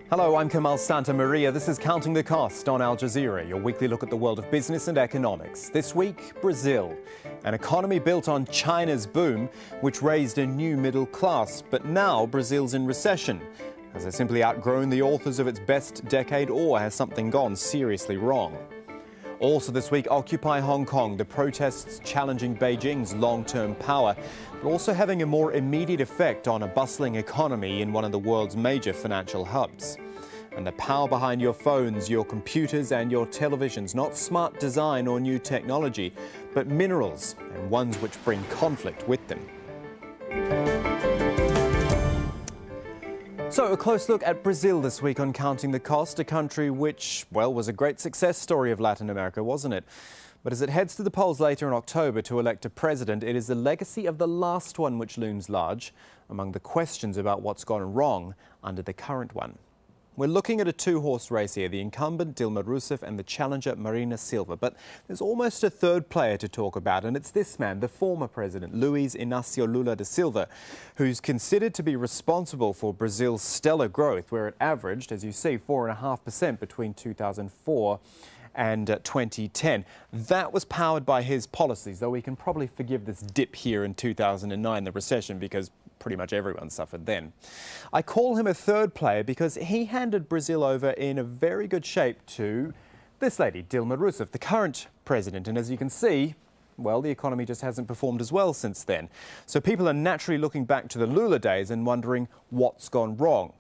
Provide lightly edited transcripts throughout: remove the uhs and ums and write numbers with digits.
Hello, I'm Kamal Santamaria. This is Counting the Cost on Al Jazeera, your weekly look at the world of business and economics. This week, Brazil, an economy built on China's boom, which raised a new middle class. But now Brazil's in recession. Has it simply outgrown the authors of its best decade, or has something gone seriously wrong? Also this week, Occupy Hong Kong, the protests challenging Beijing's long-term power, but also having a more immediate effect on a bustling economy in one of the world's major financial hubs. And the power behind your phones, your computers and your televisions, not smart design or new technology, but minerals, and ones which bring conflict with them. So, a close look at Brazil this week on Counting the Cost, a country which, well, was a great success story of Latin America, wasn't it? But as it heads to the polls later in October to elect a president, it is the legacy of the last one which looms large among the questions about what's gone wrong under the current one. We're looking at a two-horse race here, the incumbent Dilma Rousseff and the challenger Marina Silva. But there's almost a third player to talk about, and it's this man, the former president, Luiz Inácio Lula da Silva, who's considered to be responsible for Brazil's stellar growth, where it averaged, as you see, 4.5% between 2004 and 2010. That was powered by his policies, though we can probably forgive this dip here in 2009, the recession, because pretty much everyone suffered then. I call him a third player because he handed Brazil over in a very good shape to this lady, Dilma Rousseff, the current president. And as you can see, well, the economy just hasn't performed as well since then. So people are naturally looking back to the Lula days and wondering what's gone wrong.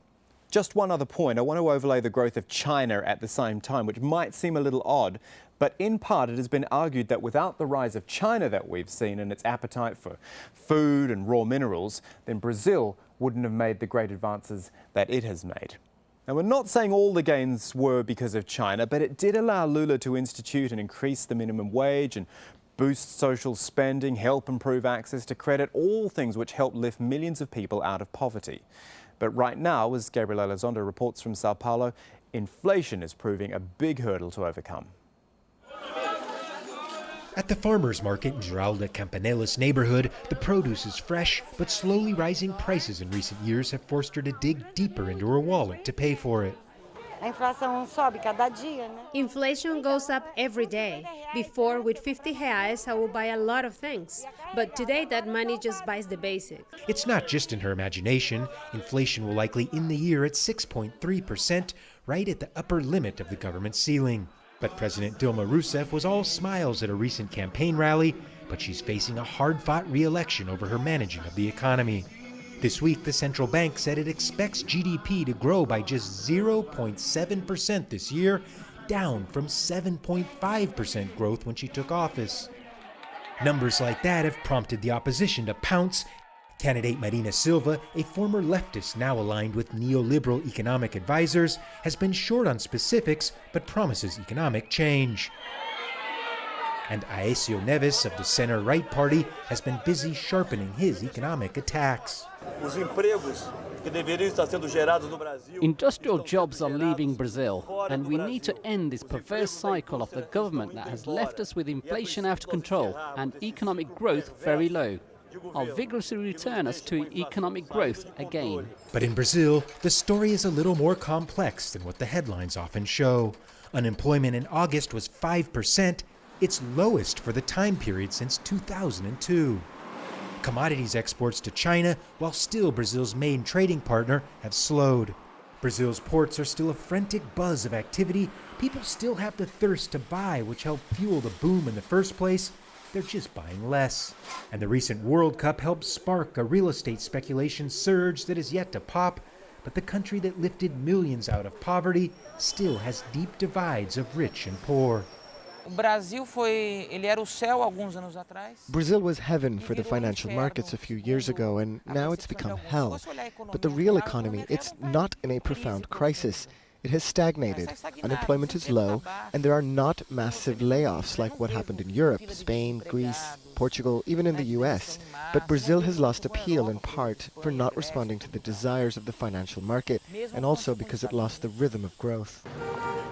Just one other point, I want to overlay the growth of China at the same time, which might seem a little odd, but in part it has been argued that without the rise of China that we've seen and its appetite for food and raw minerals, then Brazil wouldn't have made the great advances that it has made. Now, we're not saying all the gains were because of China, but it did allow Lula to institute and increase the minimum wage and boost social spending, help improve access to credit, all things which help lift millions of people out of poverty. But right now, as Gabriel Elizondo reports from Sao Paulo, inflation is proving a big hurdle to overcome. At the farmers' market in João da Campanelas neighborhood, the produce is fresh, but slowly rising prices in recent years have forced her to dig deeper into her wallet to pay for it. Inflation goes up every day. Before, with 50 reais, I would buy a lot of things. But today, that money just buys the basics. It's not just in her imagination. Inflation will likely end the year at 6.3%, right at the upper limit of the government ceiling. But President Dilma Rousseff was all smiles at a recent campaign rally, but she's facing a hard-fought re-election over her managing of the economy. This week, the central bank said it expects GDP to grow by just 0.7% this year, down from 7.5% growth when she took office. Numbers like that have prompted the opposition to pounce. Candidate Marina Silva, a former leftist now aligned with neoliberal economic advisors, has been short on specifics but promises economic change. And Aécio Neves of the center-right party has been busy sharpening his economic attacks. Industrial jobs are leaving Brazil, and we need to end this perverse cycle of the government that has left us with inflation out of control and economic growth very low. I'll vigorously return us to economic growth again. But in Brazil, the story is a little more complex than what the headlines often show. Unemployment in August was 5%, its lowest for the time period since 2002. Commodities exports to China, while still Brazil's main trading partner, have slowed. Brazil's ports are still a frantic buzz of activity. People still have the thirst to buy, which helped fuel the boom in the first place. They're just buying less. And the recent World Cup helped spark a real estate speculation surge that is yet to pop. But the country that lifted millions out of poverty still has deep divides of rich and poor. Brazil was heaven for the financial markets a few years ago, and now it's become hell. But the real economy, it's not in a profound crisis. It has stagnated, unemployment is low, and there are not massive layoffs like what happened in Europe, Spain, Greece, Portugal, even in the US. But Brazil has lost appeal in part for not responding to the desires of the financial market, and also because it lost the rhythm of growth.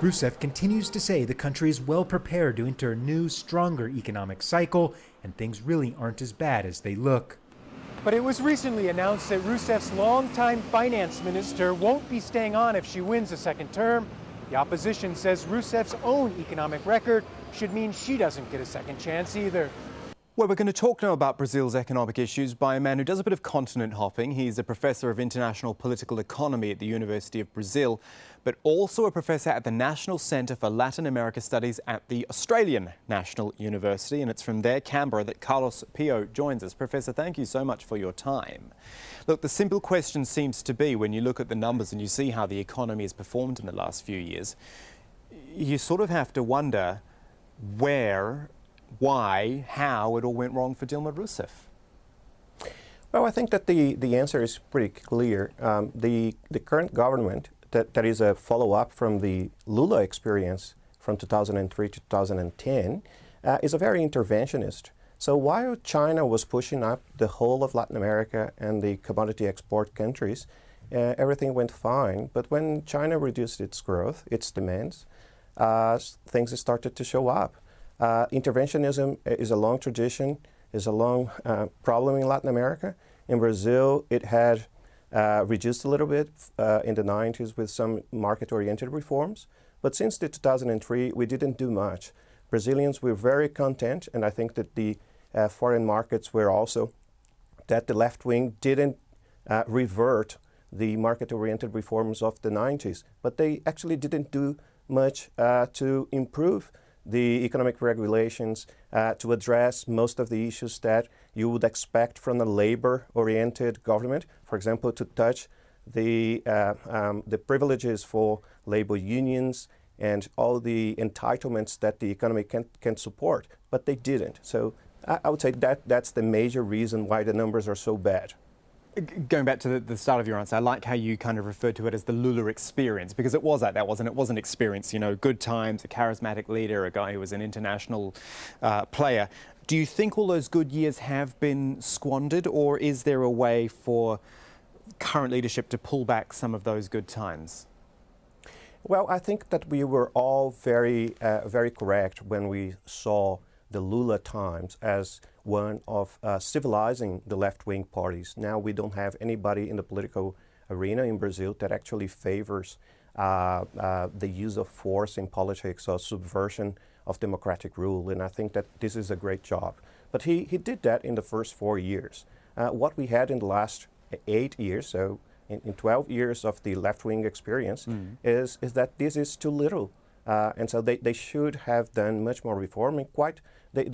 Rousseff continues to say the country is well prepared to enter a new, stronger economic cycle, and things really aren't as bad as they look. But it was recently announced that Rousseff's longtime finance minister won't be staying on if she wins a second term. The opposition says Rousseff's own economic record should mean she doesn't get a second chance either. Well, we're going to talk now about Brazil's economic issues by a man who does a bit of continent hopping. He's a professor of international political economy at the University of Brazil, but also a professor at the National Centre for Latin America Studies at the Australian National University. And it's from there, Canberra, that Carlos Pio joins us. Professor, thank you so much for your time. Look, the simple question seems to be, when you look at the numbers and you see how the economy has performed in the last few years, you sort of have to wonder where, why, how it all went wrong for Dilma Rousseff. Well, I think that the answer is pretty clear. The current government, that is a follow-up from the Lula experience from 2003 to 2010, is a very interventionist. So while China was pushing up the whole of Latin America and the commodity export countries, everything went fine. But when China reduced its growth, its demands, things started to show up. Interventionism is a long tradition, is a long problem in Latin America. In Brazil, it had reduced a little bit in the 90s with some market-oriented reforms. But since the 2003, we didn't do much. Brazilians were very content, and I think that the foreign markets were also, that the left wing didn't revert the market-oriented reforms of the 90s. But they actually didn't do much to improve the economic regulations, to address most of the issues that you would expect from a labor-oriented government. For example, to touch the privileges for labor unions and all the entitlements that the economy can support, but they didn't. So I would say that's the major reason why the numbers are so bad. Going back to the start of your answer, I like how you kind of referred to it as the Lula experience, because it was like that, wasn't it? It was an experience, you know, good times, a charismatic leader, a guy who was an international player. Do you think all those good years have been squandered, or is there a way for current leadership to pull back some of those good times? Well, I think that we were all very correct when we saw the Lula times as one of civilizing the left-wing parties. Now we don't have anybody in the political arena in Brazil that actually favors the use of force in politics or subversion of democratic rule, and I think that this is a great job. But he did that in the first 4 years. What we had in the last 8 years, so in 12 years of the left-wing experience, is that this is too little. And so they should have done much more reform. And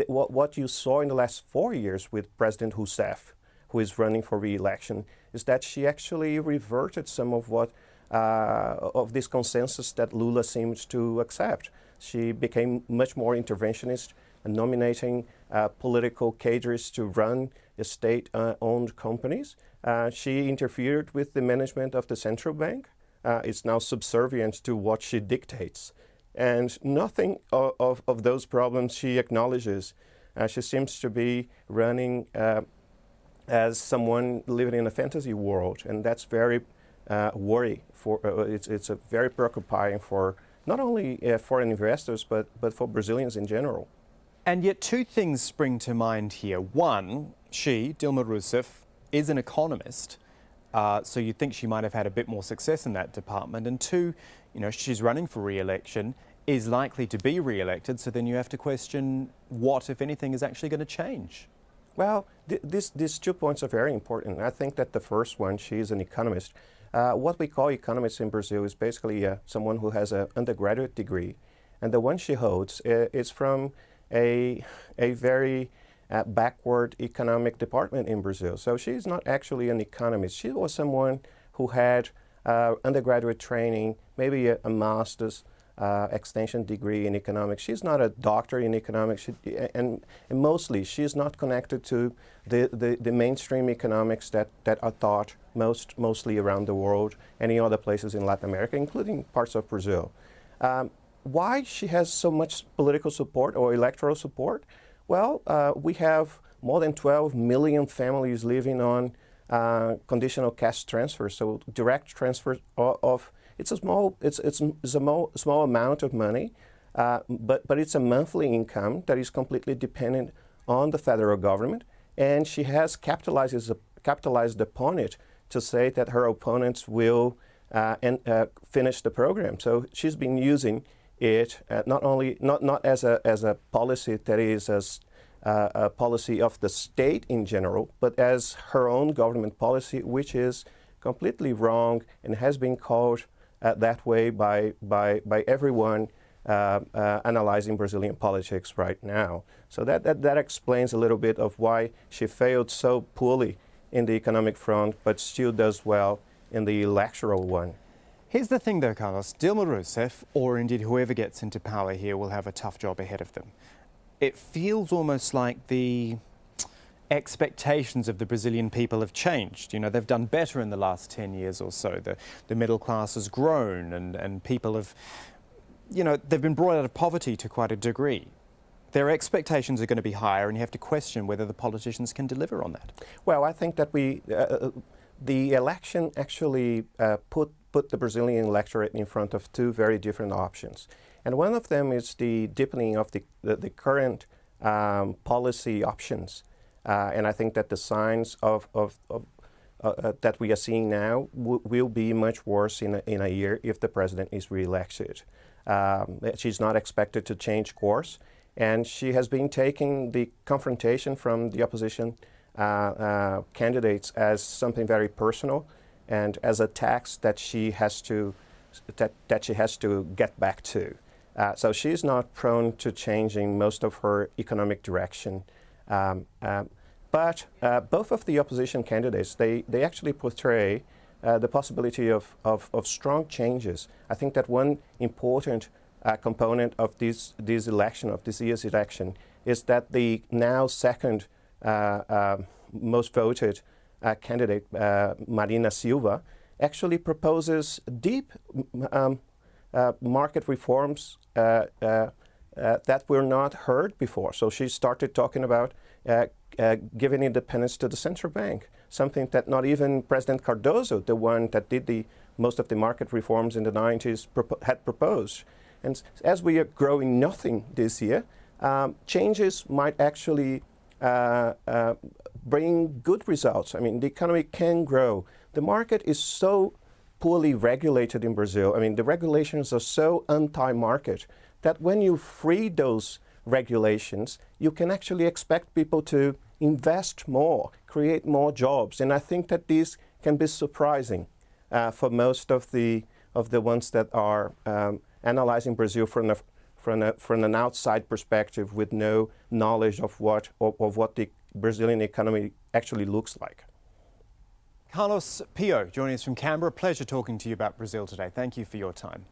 what you saw in the last 4 years with President Rousseff, who is running for re-election, is that she actually reverted some of what of this consensus that Lula seems to accept. She became much more interventionist, nominating political cadres to run state-owned companies. She interfered with the management of the central bank. It's now subservient to what she dictates. And nothing of those problems she acknowledges. She seems to be running as someone living in a fantasy world, and that's very worrying. It's a very preoccupying for not only foreign investors, but for Brazilians in general. And yet two things spring to mind here. One, she, Dilma Rousseff, is an economist, so you'd think she might have had a bit more success in that department. And two, you know, she's running for re-election, is likely to be re-elected, so then you have to question what, if anything, is actually going to change. Well, these 2 points are very important. I think that the first one, she is an economist. What we call economists in Brazil is basically someone who has an undergraduate degree. And the one she holds is from a very backward economic department in Brazil. So she's not actually an economist. She was someone who had undergraduate training, maybe a master's extension degree in economics. She's not a doctor in economics, and mostly she's not connected to the mainstream economics that are taught mostly around the world, any other places in Latin America, including parts of Brazil. Why she has so much political support or electoral support? Well, we have more than 12 million families living on conditional cash transfers, so direct transfers of it's a small amount of money, but it's a monthly income that is completely dependent on the federal government, and she has capitalized upon it to say that her opponents will finish the program. So she's been using it not as a policy that is a policy of the state in general, but as her own government policy, which is completely wrong and has been called that way by everyone analyzing Brazilian politics right now. So that explains a little bit of why she failed so poorly in the economic front, but still does well in the electoral one. Here's the thing though, Carlos, Dilma Rousseff, or indeed whoever gets into power here, will have a tough job ahead of them. It feels almost like the expectations of the Brazilian people have changed. You know, they've done better in the last 10 years or so. The middle class has grown and people have, you know, they've been brought out of poverty to quite a degree. Their expectations are going to be higher, and you have to question whether the politicians can deliver on that. Well, I think that the election actually put the Brazilian electorate in front of two very different options. And one of them is the deepening of the current policy options. And I think that the signs of that we are seeing now will be much worse in a year if the president is re-elected. She's not expected to change course, and she has been taking the confrontation from the opposition candidates as something very personal and as a tax that she has to get back to. So she's not prone to changing most of her economic direction. But both of the opposition candidates, they actually portray the possibility of strong changes. I think that one important component of this election, of this year's election, is that the now second most voted candidate, Marina Silva, actually proposes deep market reforms that were not heard before. So she started talking about giving independence to the central bank, something that not even President Cardoso, the one that did most of the market reforms in the 90s, had proposed. And as we are growing nothing this year, changes might actually bring good results. I mean, the economy can grow. The market is so poorly regulated in Brazil. I mean, the regulations are so anti-market that when you free those regulations, you can actually expect people to invest more, create more jobs. And I think that this can be surprising for most of the ones that are analyzing Brazil from an outside perspective with no knowledge of what the Brazilian economy actually looks like. Carlos Pio joining us from Canberra. Pleasure talking to you about Brazil today. Thank you for your time.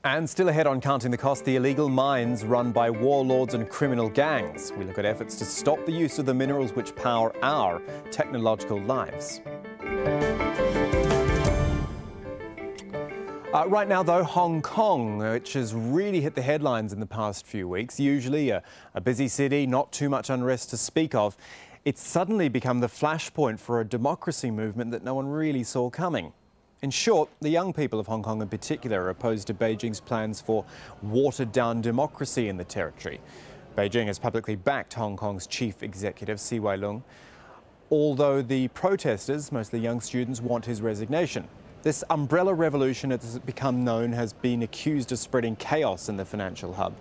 And still ahead on Counting the Cost, the illegal mines run by warlords and criminal gangs. We look at efforts to stop the use of the minerals which power our technological lives. Right now, though, Hong Kong, which has really hit the headlines in the past few weeks, usually a busy city, not too much unrest to speak of, it's suddenly become the flashpoint for a democracy movement that no one really saw coming. In short, the young people of Hong Kong in particular are opposed to Beijing's plans for watered-down democracy in the territory. Beijing has publicly backed Hong Kong's chief executive, CY Leung, although the protesters, mostly young students, want his resignation. This umbrella revolution, as it's become known, has been accused of spreading chaos in the financial hub.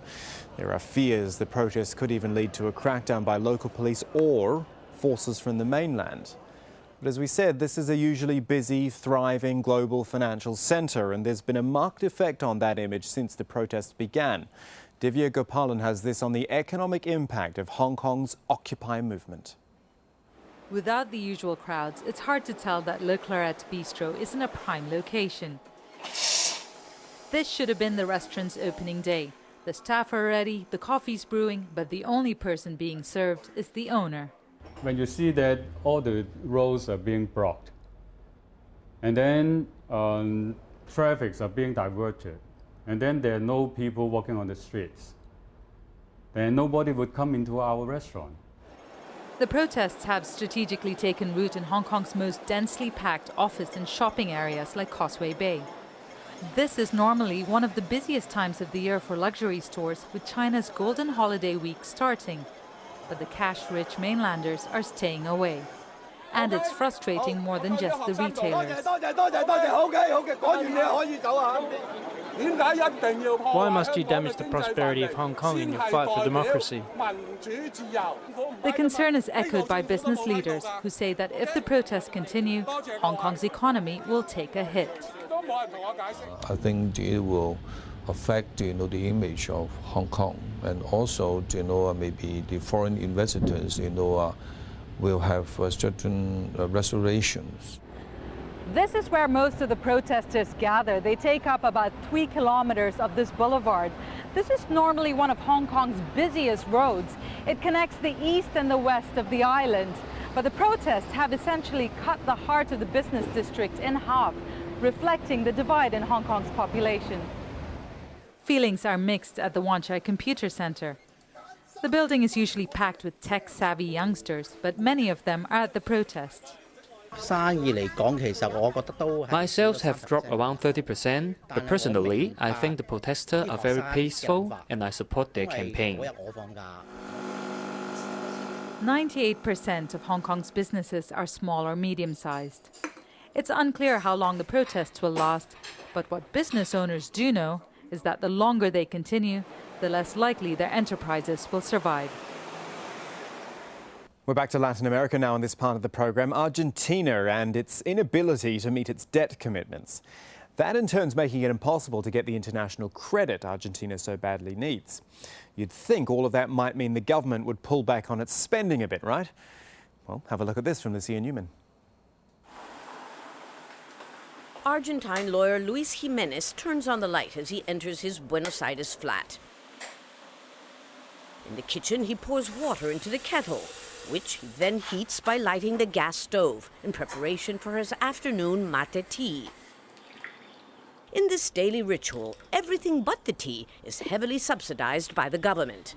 There are fears the protests could even lead to a crackdown by local police or forces from the mainland. But as we said, this is a usually busy, thriving global financial centre, and there's been a marked effect on that image since the protests began. Divya Gopalan has this on the economic impact of Hong Kong's Occupy movement. Without the usual crowds, it's hard to tell that Le Claret Bistro is in a prime location. This should have been the restaurant's opening day. The staff are ready, the coffee's brewing, but the only person being served is the owner. When you see that all the roads are being blocked, and then traffics are being diverted, and then there are no people walking on the streets, then nobody would come into our restaurant. The protests have strategically taken root in Hong Kong's most densely packed office and shopping areas like Causeway Bay. This is normally one of the busiest times of the year for luxury stores, with China's Golden Holiday Week starting. But the cash-rich mainlanders are staying away. And it's frustrating more than just the retailers. Why must you damage the prosperity of Hong Kong in your fight for democracy? The concern is echoed by business leaders who say that if the protests continue, Hong Kong's economy will take a hit. I think it will affect the image of Hong Kong, and also maybe the foreign investors will have certain reservations. This is where most of the protesters gather. They take up about 3 kilometers of this boulevard. This is normally one of Hong Kong's busiest roads. It connects the east and the west of the island. But the protests have essentially cut the heart of the business district in half, reflecting the divide in Hong Kong's population. Feelings are mixed at the Wan Chai Computer Center. The building is usually packed with tech-savvy youngsters, but many of them are at the protests. My sales have dropped around 30%, but personally, I think the protesters are very peaceful and I support their campaign. 98% of Hong Kong's businesses are small or medium-sized. It's unclear how long the protests will last, but what business owners do know is that the longer they continue, the less likely their enterprises will survive. We're back to Latin America now in this part of the programme. Argentina and its inability to meet its debt commitments. That in turn is making it impossible to get the international credit Argentina so badly needs. You'd think all of that might mean the government would pull back on its spending a bit, right? Well, have a look at this from Lucia Newman. Argentine lawyer Luis Jimenez turns on the light as he enters his Buenos Aires flat. In the kitchen, he pours water into the kettle, which he then heats by lighting the gas stove in preparation for his afternoon mate tea. In this daily ritual, everything but the tea is heavily subsidized by the government.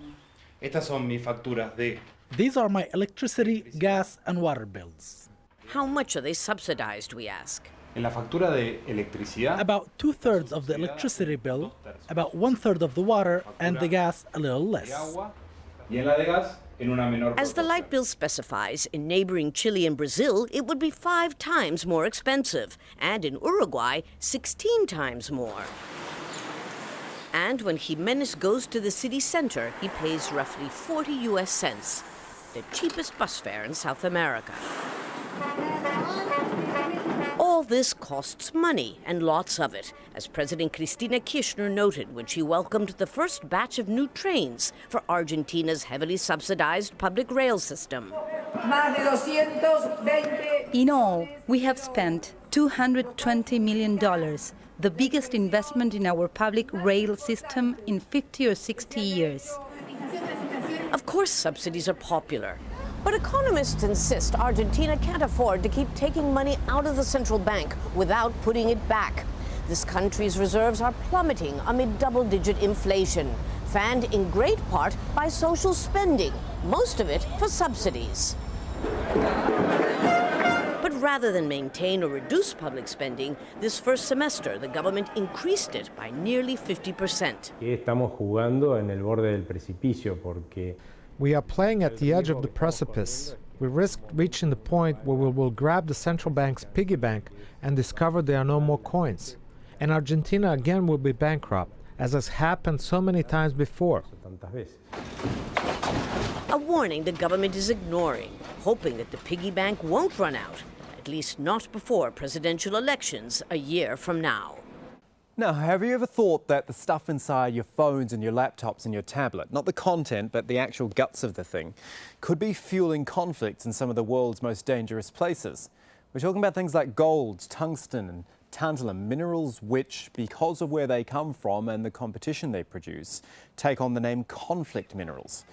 These are my electricity, gas, and water bills. How much are they subsidized, we ask? About 2/3 of the electricity bill, about 1/3 of the water, and the gas a little less. As the light bill specifies, in neighboring Chile and Brazil, it would be 5 times more expensive, and in Uruguay, 16 times more. And when Jimenez goes to the city center, he pays roughly 40 US cents, the cheapest bus fare in South America. All this costs money, and lots of it, as President Cristina Kirchner noted when she welcomed the first batch of new trains for Argentina's heavily subsidized public rail system. In all, we have spent $220 million, the biggest investment in our public rail system in 50 or 60 years. Of course, subsidies are popular. But economists insist Argentina can't afford to keep taking money out of the central bank without putting it back. This country's reserves are plummeting amid double-digit inflation, fanned in great part by social spending, most of it for subsidies. But rather than maintain or reduce public spending, this first semester the government increased it by nearly 50%. We are playing at the edge of the precipice. We risk reaching the point where we will grab the central bank's piggy bank and discover there are no more coins. And Argentina again will be bankrupt, as has happened so many times before. A warning the government is ignoring, hoping that the piggy bank won't run out, at least not before presidential elections a year from now. Now, have you ever thought that the stuff inside your phones and your laptops and your tablet, not the content, but the actual guts of the thing, could be fueling conflicts in some of the world's most dangerous places? We're talking about things like gold, tungsten and tantalum, minerals which, because of where they come from and the competition they produce, take on the name conflict minerals.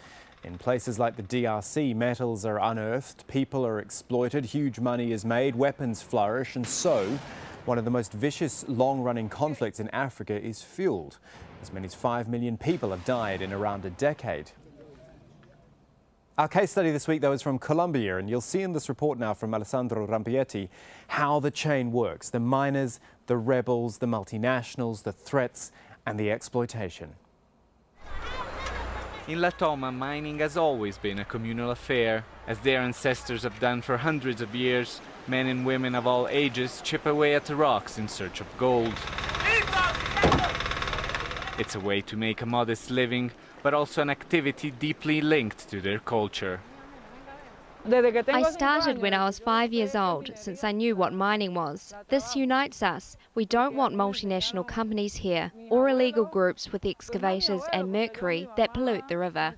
In places like the DRC, metals are unearthed, people are exploited, huge money is made, weapons flourish, and so one of the most vicious, long-running conflicts in Africa is fueled. As many as 5 million people have died in around a decade. Our case study this week, though, is from Colombia, and you'll see in this report now from Alessandro Rampietti how the chain works: the miners, the rebels, the multinationals, the threats, and the exploitation. In La Toma, mining has always been a communal affair. As their ancestors have done for hundreds of years, men and women of all ages chip away at the rocks in search of gold. It's a way to make a modest living, but also an activity deeply linked to their culture. I started when I was 5 years old, since I knew what mining was. This unites us. We don't want multinational companies here, or illegal groups with excavators and mercury that pollute the river.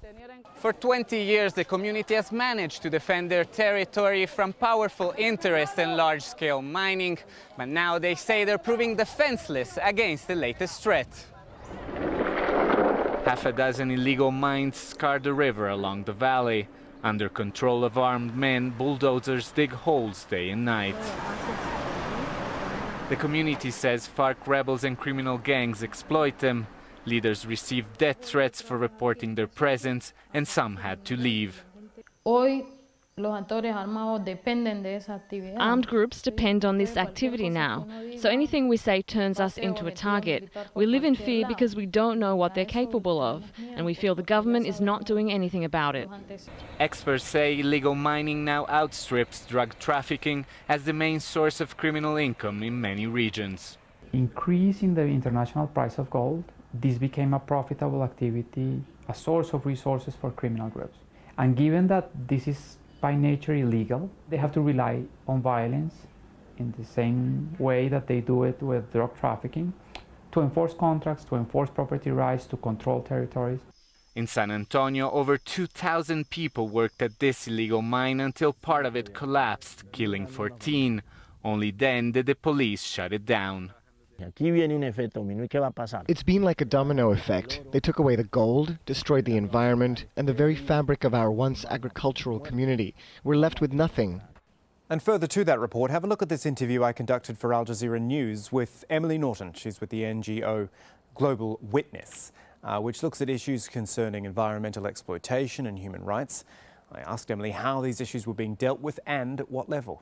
For 20 years, the community has managed to defend their territory from powerful interests and large-scale mining, but now they say they're proving defenseless against the latest threat. Half a dozen illegal mines scar the river along the valley. Under control of armed men, bulldozers dig holes day and night. The community says FARC rebels and criminal gangs exploit them. Leaders received death threats for reporting their presence, and some had to leave. Armed groups depend on this activity now, so anything we say turns us into a target. We live in fear because we don't know what they're capable of, and we feel the government is not doing anything about it. Experts say illegal mining now outstrips drug trafficking as the main source of criminal income in many regions. Increasing the international price of gold, this became a profitable activity, a source of resources for criminal groups. And given that this is by nature illegal, they have to rely on violence in the same way that they do it with drug trafficking, to enforce contracts, to enforce property rights, to control territories. In San Antonio, over 2,000 people worked at this illegal mine until part of it collapsed, killing 14. Only then did the police shut it down. It's been like a domino effect. They took away the gold, destroyed the environment, and the very fabric of our once agricultural community. We're left with nothing. And further to that report, have a look at this interview I conducted for Al Jazeera News with Emily Norton. She's with the NGO Global Witness, which looks at issues concerning environmental exploitation and human rights. I asked Emily how these issues were being dealt with and at what level.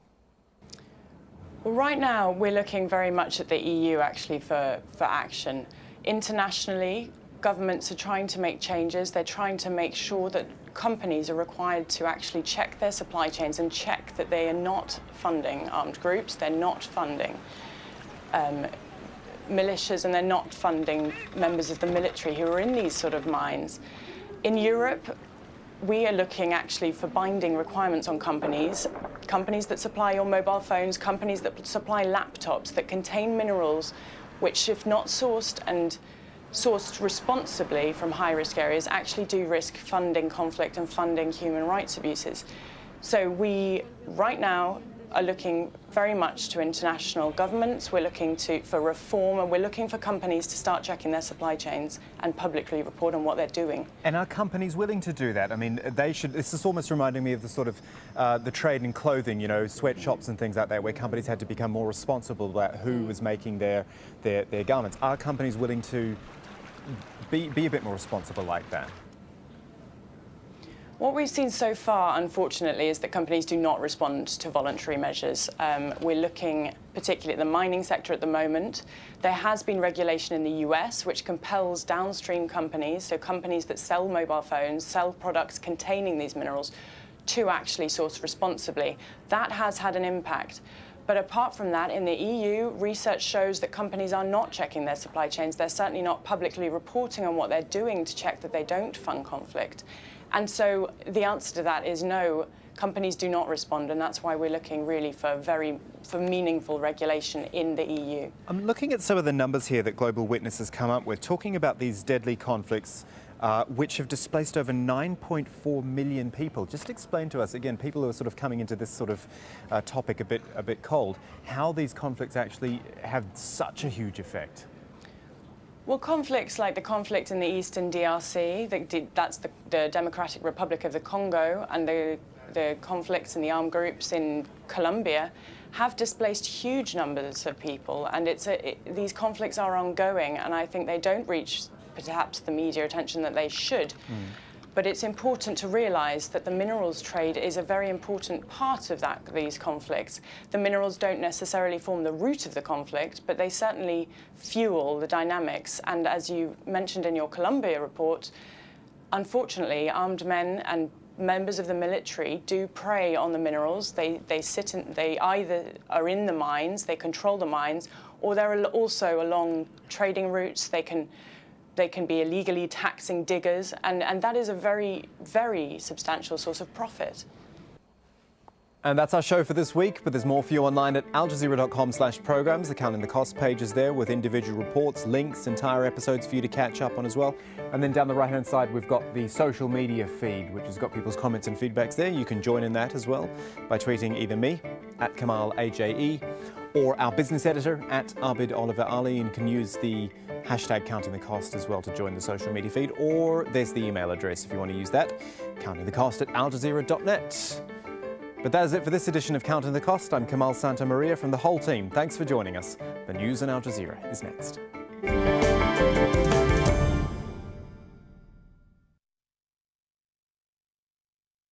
Well, right now, we're looking very much at the EU, actually, for action. Internationally, governments are trying to make changes. They're trying to make sure that companies are required to actually check their supply chains and check that they are not funding armed groups, they're not funding militias, and they're not funding members of the military who are in these sort of mines. In Europe, we are looking actually for binding requirements on companies that supply your mobile phones, companies that supply laptops that contain minerals which, if not sourced and sourced responsibly from high-risk areas, actually do risk funding conflict and funding human rights abuses. So we, right now, are looking very much to international governments. We're looking for reform, and we're looking for companies to start checking their supply chains and publicly report on what they're doing. And are companies willing to do that? I mean, they should. This is almost reminding me of the sort of the trade in clothing, you know, sweatshops and things like that, where companies had to become more responsible about who was making their garments. Are companies willing to be a bit more responsible like that? What we've seen so far, unfortunately, is that companies do not respond to voluntary measures. We're looking particularly at the mining sector at the moment. There has been regulation in the US which compels downstream companies, so companies that sell mobile phones, sell products containing these minerals, to actually source responsibly. That has had an impact. But apart from that, in the EU, research shows that companies are not checking their supply chains. They're certainly not publicly reporting on what they're doing to check that they don't fund conflict. And so the answer to that is no, companies do not respond, and that's why we're looking really for meaningful regulation in the EU. I'm looking at some of the numbers here that Global Witness has come up with, talking about these deadly conflicts which have displaced over 9.4 million people. Just explain to us, again, people who are sort of coming into this sort of topic a bit cold, how these conflicts actually have such a huge effect. Well, conflicts like the conflict in the eastern DRC, that's the Democratic Republic of the Congo, and the conflicts in the armed groups in Colombia have displaced huge numbers of people, and these conflicts are ongoing, and I think they don't reach perhaps the media attention that they should. But it's important to realise that the minerals trade is a very important part of these conflicts. The minerals don't necessarily form the root of the conflict, but they certainly fuel the dynamics. And as you mentioned in your Colombia report, unfortunately, armed men and members of the military do prey on the minerals. They either are in the mines, they control the mines, or they're also along trading routes. They can be illegally taxing diggers, and that is a very, very substantial source of profit. And that's our show for this week, but there's more for you online at aljazeera.com/programs. The Counting the Cost page is there with individual reports, links, entire episodes for you to catch up on as well. And then down the right-hand side, we've got the social media feed, which has got people's comments and feedbacks there. You can join in that as well by tweeting either me, at Kamal AJE, or our business editor, at Abid Oliver Ali. And you can use the hashtag Counting the Cost as well to join the social media feed. Or there's the email address if you want to use that, countingthecost@aljazeera.net. But that is it for this edition of Counting the Cost. I'm Kamal Santamaria from the whole team. Thanks for joining us. The news on Al Jazeera is next.